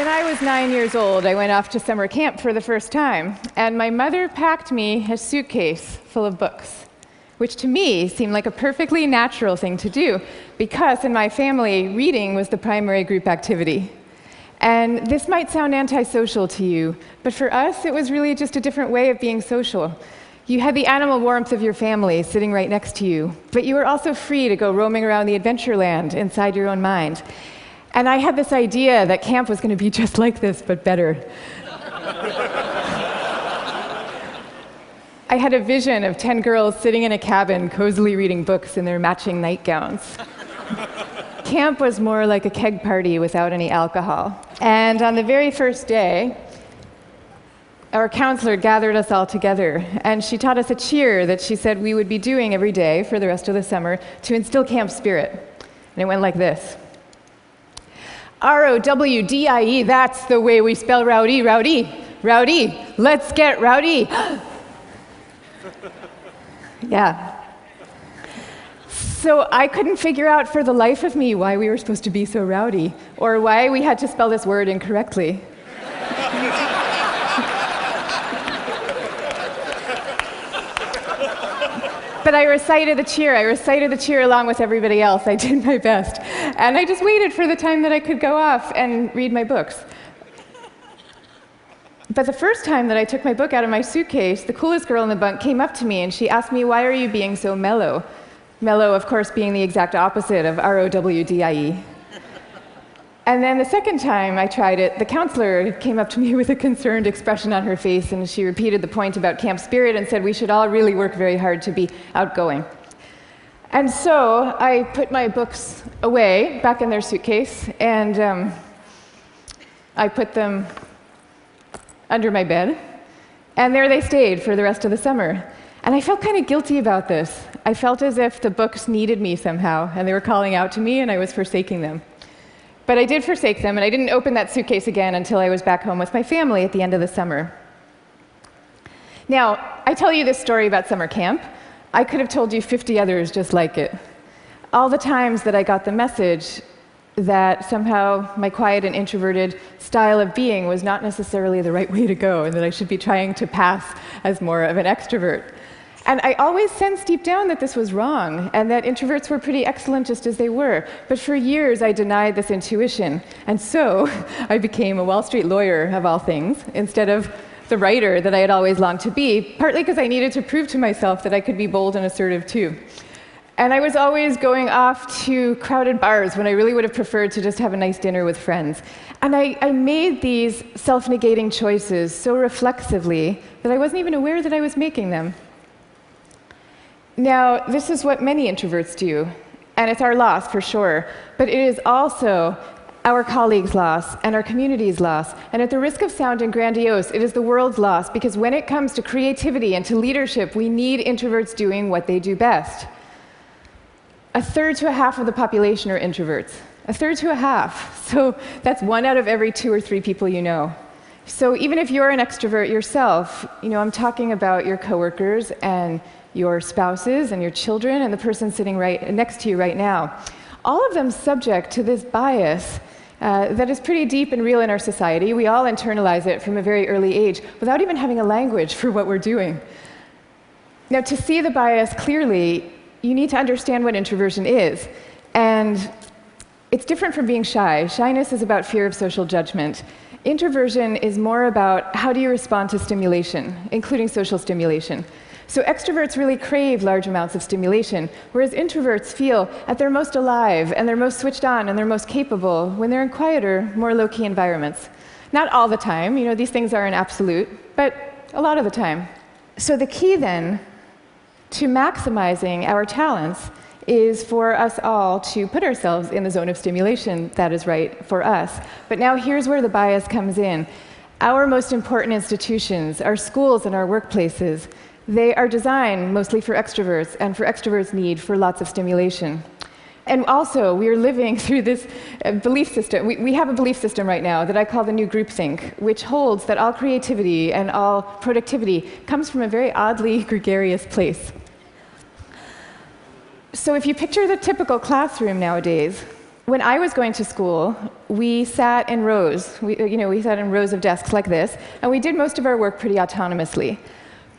When I was 9 years old, I went off to summer camp for the first time, and my mother packed me a suitcase full of books, which to me seemed like a perfectly natural thing to do, because in my family, reading was the primary group activity. And this might sound antisocial to you, but for us, it was really just a different way of being social. You had the animal warmth of your family sitting right next to you, but you were also free to go roaming around the adventure land inside your own mind. And I had this idea that camp was going to be just like this, but better. I had a vision of 10 girls sitting in a cabin, cozily reading books in their matching nightgowns. Camp was more like a keg party without any alcohol. And on the very first day, our counselor gathered us all together, and she taught us a cheer that she said we would be doing every day for the rest of the summer to instill camp spirit. And it went like this. R-O-W-D-I-E, that's the way we spell rowdy, rowdy, rowdy. Let's get rowdy. Yeah. So I couldn't figure out for the life of me why we were supposed to be so rowdy, or why we had to spell this word incorrectly. But I recited the cheer. I recited the cheer along with everybody else. I did my best. And I just waited for the time that I could go off and read my books. But the first time that I took my book out of my suitcase, the coolest girl in the bunk came up to me and she asked me, "Why are you being so mellow?" Mellow, of course, being the exact opposite of R-O-W-D-I-E. And then the second time I tried it, the counselor came up to me with a concerned expression on her face, and she repeated the point about camp spirit and said we should all really work very hard to be outgoing. And so I put my books away, back in their suitcase, and I put them under my bed, and there they stayed for the rest of the summer. And I felt kind of guilty about this. I felt as if the books needed me somehow, and they were calling out to me, and I was forsaking them. But I did forsake them, and I didn't open that suitcase again until I was back home with my family at the end of the summer. Now, I tell you this story about summer camp. I could have told you 50 others just like it. All the times that I got the message that somehow my quiet and introverted style of being was not necessarily the right way to go, and that I should be trying to pass as more of an extrovert. And I always sensed deep down that this was wrong, and that introverts were pretty excellent just as they were. But for years, I denied this intuition. And so I became a Wall Street lawyer, of all things, instead of the writer that I had always longed to be, partly because I needed to prove to myself that I could be bold and assertive too. And I was always going off to crowded bars when I really would have preferred to just have a nice dinner with friends. And I made these self-negating choices so reflexively that I wasn't even aware that I was making them. Now, this is what many introverts do, and it's our loss for sure, but it is also our colleagues' loss and our community's loss, and at the risk of sounding grandiose, it is the world's loss, because when it comes to creativity and to leadership, we need introverts doing what they do best. A third to a half of the population are introverts. A third to a half. So that's 1 out of every 2 or 3 people you know. So even if you're an extrovert yourself, I'm talking about your coworkers and your spouses and your children and the person sitting right next to you right now. All of them subject to this bias that is pretty deep and real in our society. We all internalize it from a very early age without even having a language for what we're doing. Now, to see the bias clearly, you need to understand what introversion is. And it's different from being shy. Shyness is about fear of social judgment. Introversion is more about how do you respond to stimulation, including social stimulation. So extroverts really crave large amounts of stimulation, whereas introverts feel at their most alive and they're most switched on and they're most capable when they're in quieter, more low-key environments. Not all the time, these things are an absolute, but a lot of the time. So the key then to maximizing our talents is for us all to put ourselves in the zone of stimulation that is right for us. But now here's where the bias comes in. Our most important institutions, our schools and our workplaces, they are designed mostly for extroverts, and for extroverts' need for lots of stimulation. And also, we are living through this belief system. We have a belief system right now that I call the new groupthink, which holds that all creativity and all productivity comes from a very oddly gregarious place. So if you picture the typical classroom nowadays, When I was going to school, we sat in rows. We sat in rows of desks like this, and we did most of our work pretty autonomously.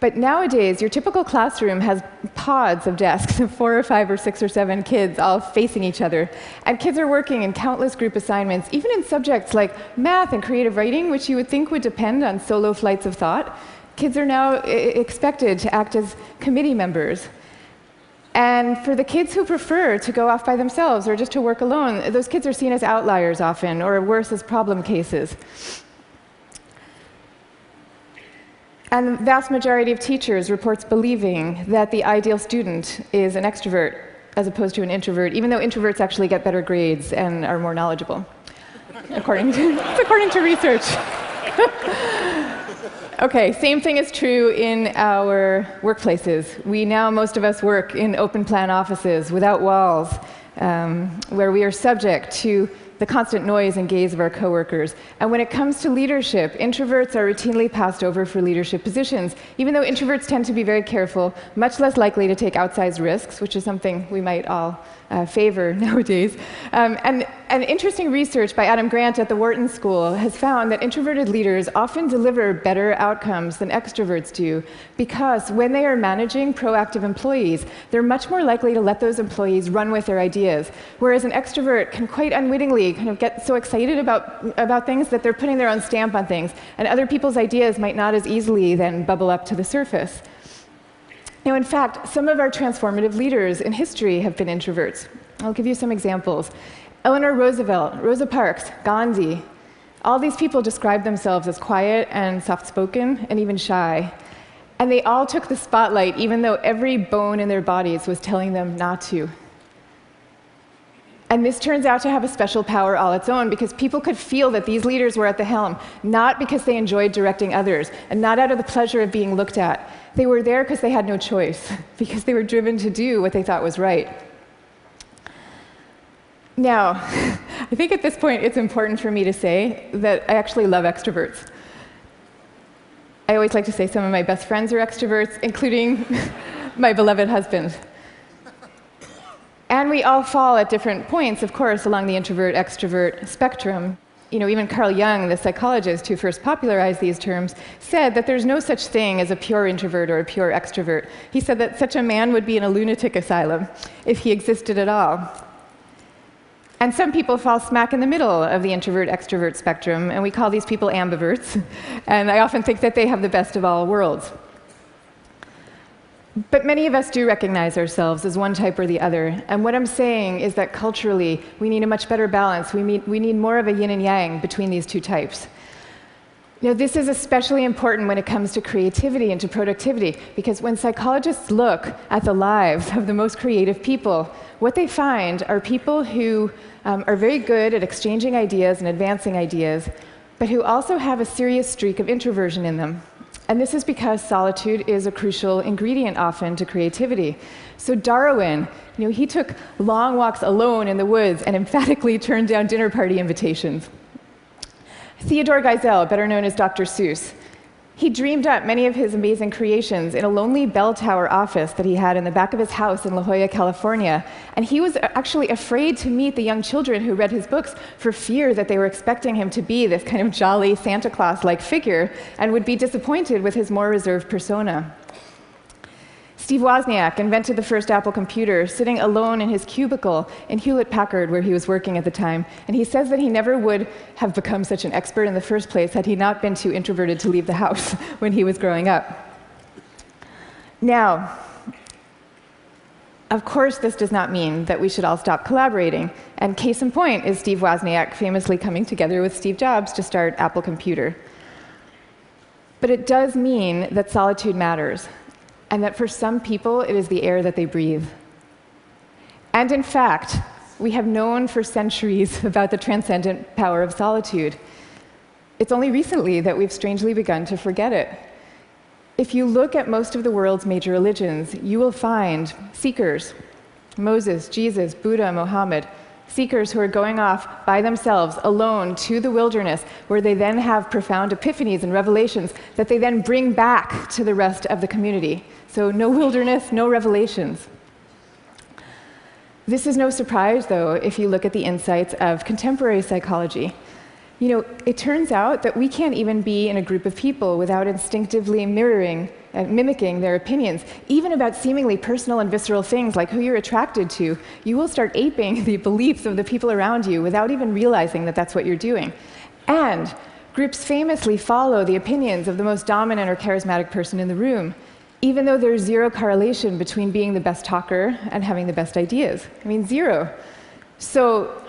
But nowadays, your typical classroom has pods of desks of 4 or 5 or 6 or 7 kids all facing each other. And kids are working in countless group assignments, even in subjects like math and creative writing, which you would think would depend on solo flights of thought. Kids are now expected to act as committee members. And for the kids who prefer to go off by themselves or just to work alone, those kids are seen as outliers often, or worse, as problem cases. And the vast majority of teachers reports believing that the ideal student is an extrovert as opposed to an introvert, even though introverts actually get better grades and are more knowledgeable, according to research. Okay, same thing is true in our workplaces. Most of us work in open plan offices without walls, where we are subject to the constant noise and gaze of our coworkers. And when it comes to leadership, introverts are routinely passed over for leadership positions, even though introverts tend to be very careful, much less likely to take outsized risks, which is something we might all favor nowadays. And interesting research by Adam Grant at the Wharton School has found that introverted leaders often deliver better outcomes than extroverts do, because when they are managing proactive employees, they're much more likely to let those employees run with their ideas, whereas an extrovert can quite unwittingly kind of get so excited about things that they're putting their own stamp on things, and other people's ideas might not as easily then bubble up to the surface. Now, in fact, some of our transformative leaders in history have been introverts. I'll give you some examples. Eleanor Roosevelt, Rosa Parks, Gandhi. All these people describe themselves as quiet and soft-spoken and even shy. And they all took the spotlight, even though every bone in their bodies was telling them not to. And this turns out to have a special power all its own, because people could feel that these leaders were at the helm, not because they enjoyed directing others, and not out of the pleasure of being looked at. They were there because they had no choice, because they were driven to do what they thought was right. Now, I think at this point it's important for me to say that I actually love extroverts. I always like to say some of my best friends are extroverts, including my beloved husband. And we all fall at different points, of course, along the introvert-extrovert spectrum. Even Carl Jung, the psychologist who first popularized these terms, said that there's no such thing as a pure introvert or a pure extrovert. He said that such a man would be in a lunatic asylum if he existed at all. And some people fall smack in the middle of the introvert-extrovert spectrum, and we call these people ambiverts. And I often think that they have the best of all worlds. But many of us do recognize ourselves as one type or the other. And what I'm saying is that culturally, we need a much better balance. We need more of a yin and yang between these two types. This is especially important when it comes to creativity and to productivity, because when psychologists look at the lives of the most creative people, what they find are people who are very good at exchanging ideas and advancing ideas, but who also have a serious streak of introversion in them. And this is because solitude is a crucial ingredient often to creativity. So Darwin, he took long walks alone in the woods and emphatically turned down dinner party invitations. Theodore Geisel, better known as Dr. Seuss, he dreamed up many of his amazing creations in a lonely bell tower office that he had in the back of his house in La Jolla, California. And he was actually afraid to meet the young children who read his books for fear that they were expecting him to be this kind of jolly Santa Claus-like figure and would be disappointed with his more reserved persona. Steve Wozniak invented the first Apple computer sitting alone in his cubicle in Hewlett-Packard, where he was working at the time. And he says that he never would have become such an expert in the first place had he not been too introverted to leave the house when he was growing up. Now, of course, this does not mean that we should all stop collaborating. And case in point is Steve Wozniak famously coming together with Steve Jobs to start Apple Computer. But it does mean that solitude matters, and that for some people, it is the air that they breathe. And in fact, we have known for centuries about the transcendent power of solitude. It's only recently that we've strangely begun to forget it. If you look at most of the world's major religions, you will find seekers, Moses, Jesus, Buddha, Mohammed, seekers who are going off by themselves, alone, to the wilderness, where they then have profound epiphanies and revelations that they then bring back to the rest of the community. So no wilderness, no revelations. This is no surprise, though, if you look at the insights of contemporary psychology. You know, it turns out that we can't even be in a group of people without instinctively mirroring and mimicking their opinions, even about seemingly personal and visceral things like who you're attracted to. You will start aping the beliefs of the people around you without even realizing that that's what you're doing. And groups famously follow the opinions of the most dominant or charismatic person in the room, even though there's zero correlation between being the best talker and having the best ideas. I mean, zero. So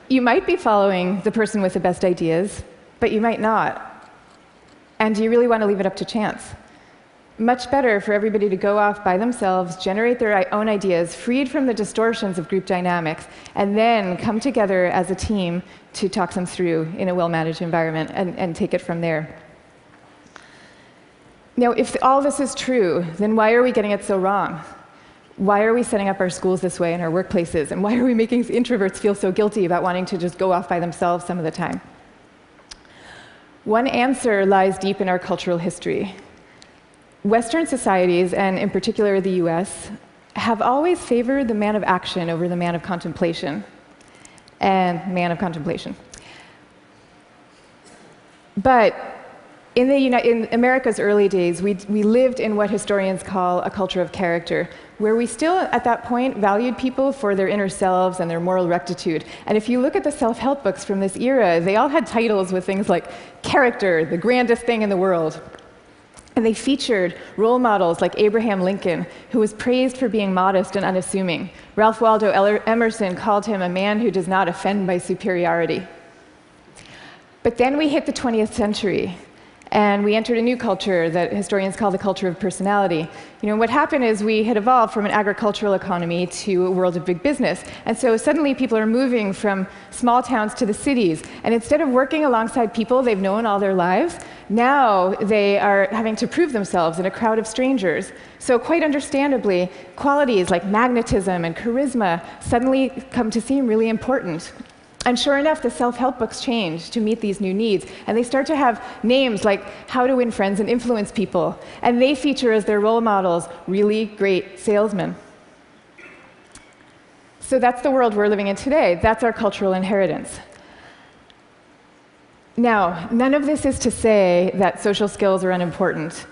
you might be following the person with the best ideas, but you might not. And do you really want to leave it up to chance? Much better for everybody to go off by themselves, generate their own ideas, freed from the distortions of group dynamics, and then come together as a team to talk them through in a well-managed environment and take it from there. Now, if all this is true, then why are we getting it so wrong? Why are we setting up our schools this way and our workplaces? And why are we making introverts feel so guilty about wanting to just go off by themselves some of the time? One answer lies deep in our cultural history. Western societies, and in particular the US, have always favored the man of action over the man of contemplation. But in America's early days, we lived in what historians call a culture of character, where we still, at that point, valued people for their inner selves and their moral rectitude. And if you look at the self-help books from this era, they all had titles with things like character, the grandest thing in the world. And they featured role models like Abraham Lincoln, who was praised for being modest and unassuming. Ralph Waldo Emerson called him a man who does not offend by superiority. But then we hit the 20th century, and we entered a new culture that historians call the culture of personality. You know, what happened is we had evolved from an agricultural economy to a world of big business. And so suddenly people are moving from small towns to the cities. And instead of working alongside people they've known all their lives, now they are having to prove themselves in a crowd of strangers. So quite understandably, qualities like magnetism and charisma suddenly come to seem really important. And sure enough, the self-help books change to meet these new needs. And they start to have names like How to Win Friends and Influence People. And they feature as their role models really great salesmen. So that's the world we're living in today. That's our cultural inheritance. Now, none of this is to say that social skills are unimportant.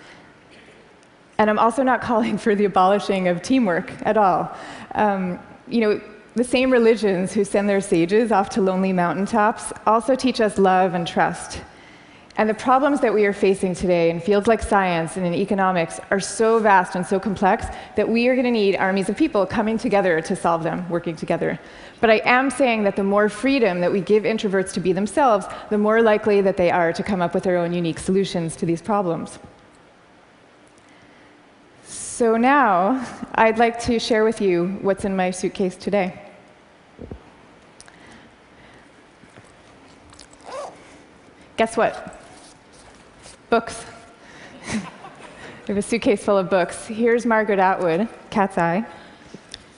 And I'm also not calling for the abolishing of teamwork at all. The same religions who send their sages off to lonely mountaintops also teach us love and trust. And the problems that we are facing today in fields like science and in economics are so vast and so complex that we are going to need armies of people coming together to solve them, working together. But I am saying that the more freedom that we give introverts to be themselves, the more likely that they are to come up with their own unique solutions to these problems. So now, I'd like to share with you what's in my suitcase today. Guess what? Books. I have a suitcase full of books. Here's Margaret Atwood, Cat's Eye.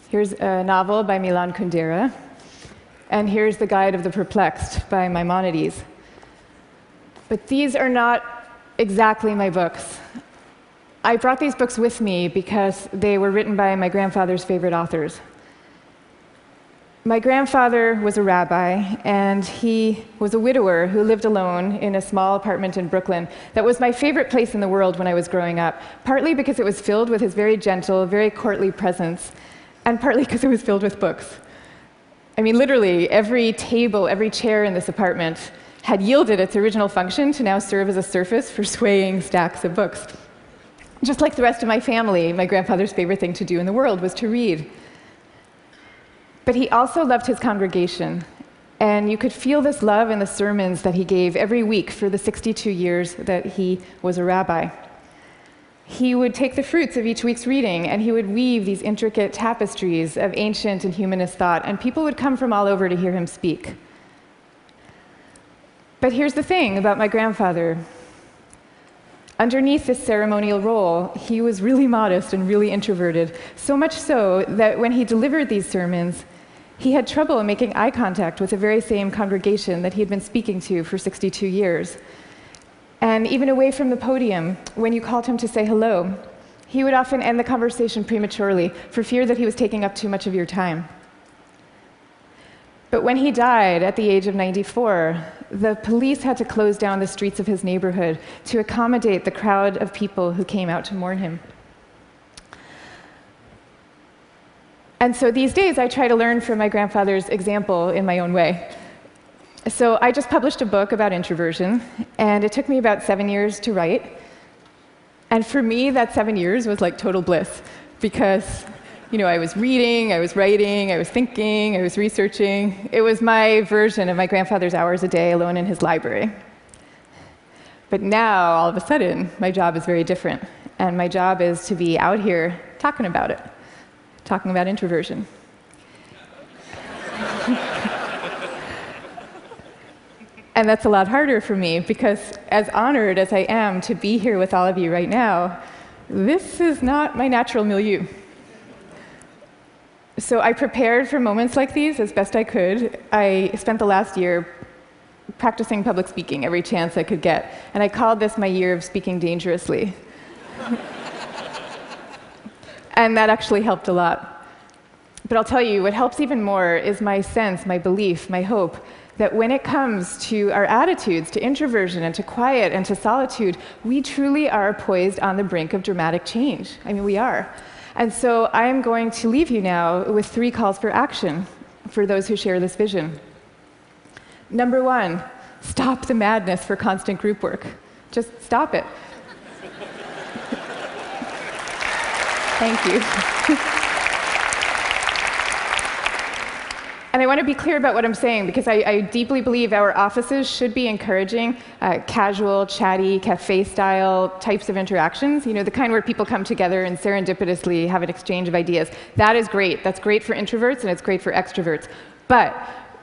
Here's a novel by Milan Kundera. And here's The Guide of the Perplexed by Maimonides. But these are not exactly my books. I brought these books with me because they were written by my grandfather's favorite authors. My grandfather was a rabbi, and he was a widower who lived alone in a small apartment in Brooklyn. That was my favorite place in the world when I was growing up, partly because it was filled with his very gentle, very courtly presence, and partly because it was filled with books. I mean, literally, every table, every chair in this apartment had yielded its original function to now serve as a surface for swaying stacks of books. Just like the rest of my family, my grandfather's favorite thing to do in the world was to read. But he also loved his congregation, and you could feel this love in the sermons that he gave every week for the 62 years that he was a rabbi. He would take the fruits of each week's reading, and he would weave these intricate tapestries of ancient and humanist thought, and people would come from all over to hear him speak. But here's the thing about my grandfather. Underneath this ceremonial role, he was really modest and really introverted, so much so that when he delivered these sermons, he had trouble making eye contact with the very same congregation that he had been speaking to for 62 years. And even away from the podium, when you called him to say hello, He would often end the conversation prematurely for fear that he was taking up too much of your time. But when he died at the age of 94, the police had to close down the streets of his neighborhood to accommodate the crowd of people who came out to mourn him. And so these days, I try to learn from my grandfather's example in my own way. So I just published a book about introversion, and it took me about 7 years to write. And for me, that 7 years was like total bliss, because I was reading, I was writing, I was thinking, I was researching. It was my version of my grandfather's hours a day alone in his library. But now, all of a sudden, my job is very different. And my job is to be out here talking about it, talking about introversion. And that's a lot harder for me, because as honored as I am to be here with all of you right now, this is not my natural milieu. So I prepared for moments like these as best I could. I spent the last year practicing public speaking every chance I could get, and I called this my year of speaking dangerously. And that actually helped a lot. But I'll tell you, what helps even more is my sense, my belief, my hope that when it comes to our attitudes, to introversion and to quiet and to solitude, we truly are poised on the brink of dramatic change. I mean, we are. And so I am going to leave you now with 3 calls for action for those who share this vision. Number 1, stop the madness for constant group work. Just stop it. Thank you. And I want to be clear about what I'm saying, because I deeply believe our offices should be encouraging casual, chatty, cafe-style types of interactions, the kind where people come together and serendipitously have an exchange of ideas. That is great. That's great for introverts, and it's great for extroverts. But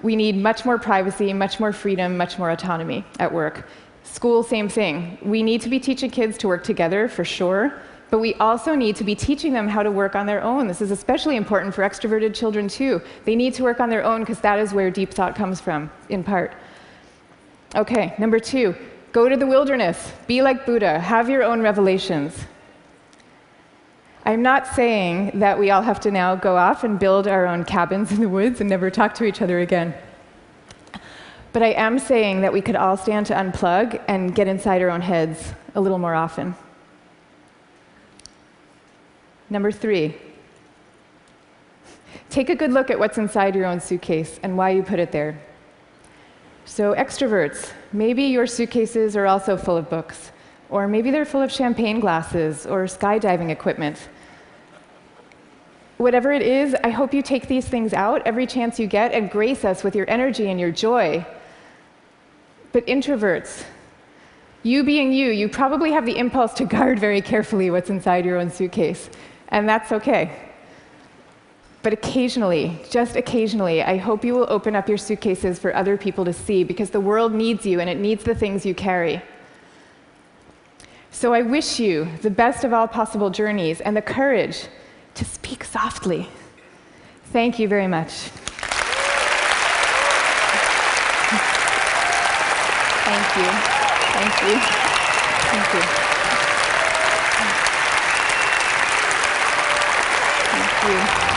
we need much more privacy, much more freedom, much more autonomy at work. School, same thing. We need to be teaching kids to work together, for sure. But we also need to be teaching them how to work on their own. This is especially important for extroverted children, too. They need to work on their own, because that is where deep thought comes from, in part. Okay, number 2, go to the wilderness. Be like Buddha. Have your own revelations. I'm not saying that we all have to now go off and build our own cabins in the woods and never talk to each other again. But I am saying that we could all stand to unplug and get inside our own heads a little more often. Number 3, take a good look at what's inside your own suitcase and why you put it there. So extroverts, maybe your suitcases are also full of books, or maybe they're full of champagne glasses or skydiving equipment. Whatever it is, I hope you take these things out every chance you get and grace us with your energy and your joy. But introverts, you being you probably have the impulse to guard very carefully what's inside your own suitcase. And that's okay. But occasionally, just occasionally, I hope you will open up your suitcases for other people to see, because the world needs you and it needs the things you carry. So I wish you the best of all possible journeys and the courage to speak softly. Thank you very much. Thank you. Thank you. Thank you. Thank you.